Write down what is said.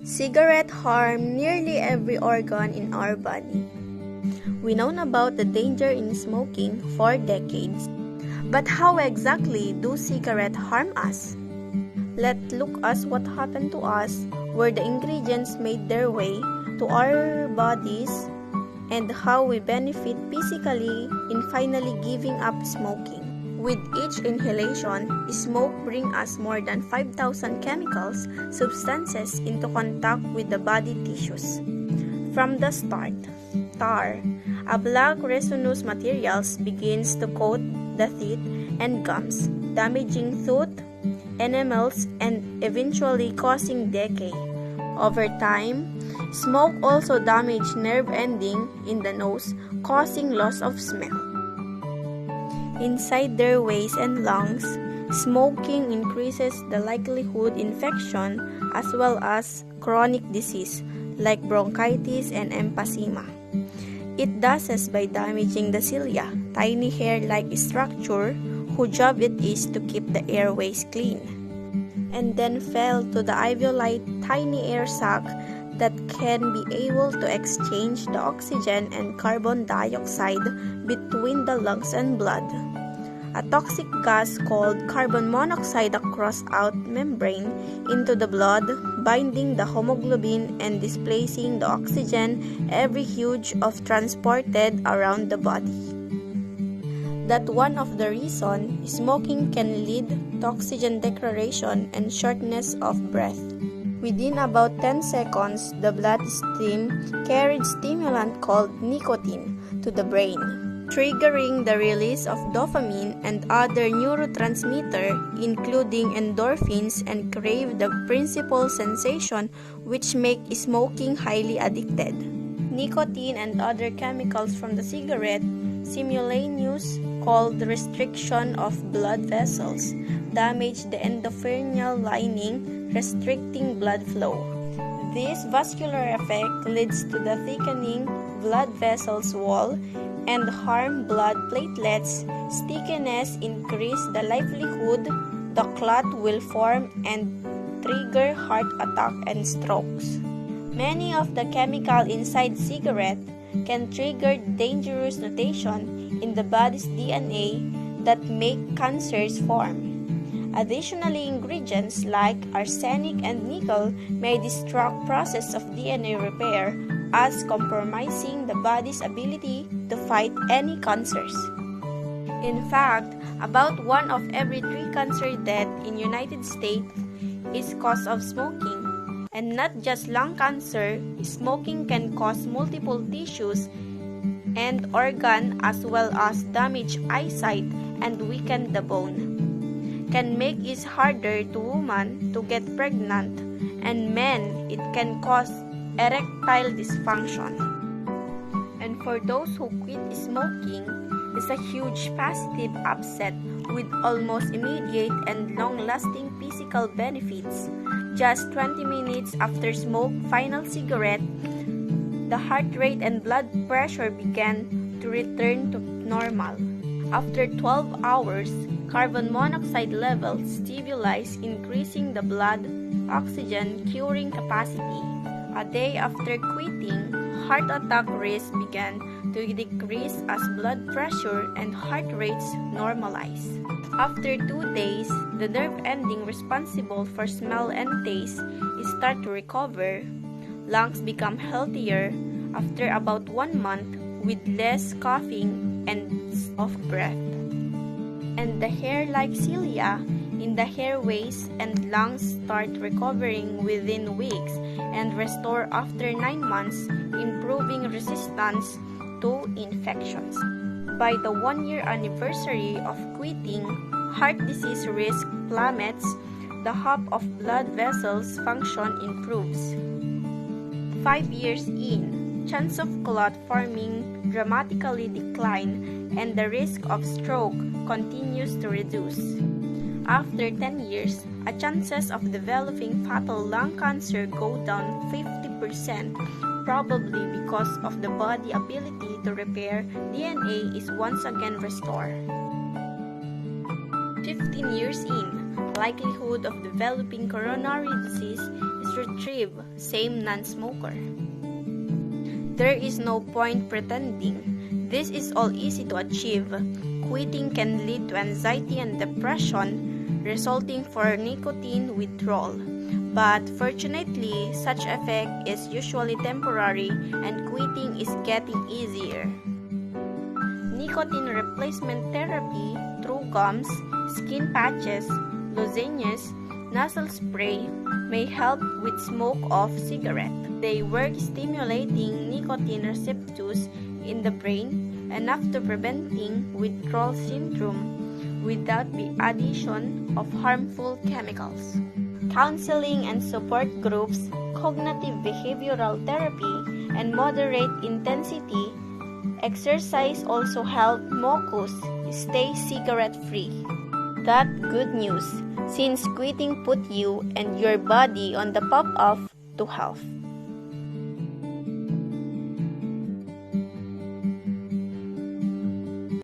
Cigarettes harm nearly every organ in our body. We know about the danger in smoking for decades. But how exactly do cigarettes harm us? Let's look at what happened to us, where the ingredients made their way to our bodies, and how we benefit physically in finally giving up smoking. With each inhalation, smoke brings us more than 5,000 chemicals, substances into contact with the body tissues. From the start, tar, a black resinous material, begins to coat the teeth and gums, damaging tooth enamels and eventually causing decay. Over time, smoke also damages nerve ending in the nose, causing loss of smell. Inside their ways and lungs, smoking increases the likelihood infection as well as chronic disease like bronchitis and emphysema. It does this by damaging the cilia, tiny hair-like structure whose job it is to keep the airways clean, and then fell to the alveoli, tiny air sac that can be able to exchange the oxygen and carbon dioxide between the lungs and blood. A toxic gas called carbon monoxide crosses out membrane into the blood, binding the hemoglobin and displacing the oxygen every huge of transported around the body. That one of the reasons smoking can lead to oxygen degradation and shortness of breath. Within about 10 seconds, the bloodstream carried stimulant called nicotine to the brain, triggering the release of dopamine and other neurotransmitters, including endorphins, and crave the principal sensation which make smoking highly addicted. Nicotine and other chemicals from the cigarette simultaneously called restriction of blood vessels, damage the endothelial lining, restricting blood flow. This vascular effect leads to the thickening blood vessels wall and harm blood platelets. Stickiness increase the likelihood the clot will form and trigger heart attack and strokes. Many of the chemicals inside cigarette can trigger dangerous mutation in the body's DNA that make cancers form. Additionally, ingredients like arsenic and nickel may disrupt process of DNA repair, as compromising the body's ability to fight any cancers. In fact, about 1 of every 3 cancer deaths in United States is caused of smoking. And not just lung cancer, smoking can cause multiple tissues and organs as well as damage eyesight and weaken the bone. Can make it harder to women to get pregnant, and men it can cause erectile dysfunction. And for those who quit smoking, it's a huge positive upset with almost immediate and long-lasting physical benefits. Just 20 minutes after smoke final cigarette, the heart rate and blood pressure began to return to normal. After 12 hours, carbon monoxide levels stabilized, increasing the blood oxygen curing capacity. A day after quitting, heart attack risk began to decrease as blood pressure and heart rates normalized. After 2 days, the nerve ending responsible for smell and taste start to recover. Lungs become healthier after about 1 month with less coughing and of breath. And the hair-like cilia in the airways and lungs start recovering within weeks and restore after 9 months, improving resistance to infections. By the 1-year anniversary of quitting, heart disease risk plummets, the half of blood vessels function improves. 5 years in, chance of clot forming dramatically decline and the risk of stroke continues to reduce. After 10 years, a chances of developing fatal lung cancer go down 50%, probably because of the body ability to repair DNA is once again restored. 15 years in, likelihood of developing coronary disease is retrieve same non-smoker. There is no point pretending this is all easy to achieve. Quitting can lead to anxiety and depression, resulting for nicotine withdrawal. But fortunately, such effect is usually temporary and quitting is getting easier. Nicotine replacement therapy through gums, skin patches, lozenges, nasal spray may help with smoke-off cigarette. They work stimulating nicotine receptors in the brain, enough to preventing withdrawal syndrome without the addition of harmful chemicals. Counseling and support groups, cognitive behavioral therapy, and moderate intensity exercise also help smokers stay cigarette-free. That's good news, since quitting put you and your body on the path of to health.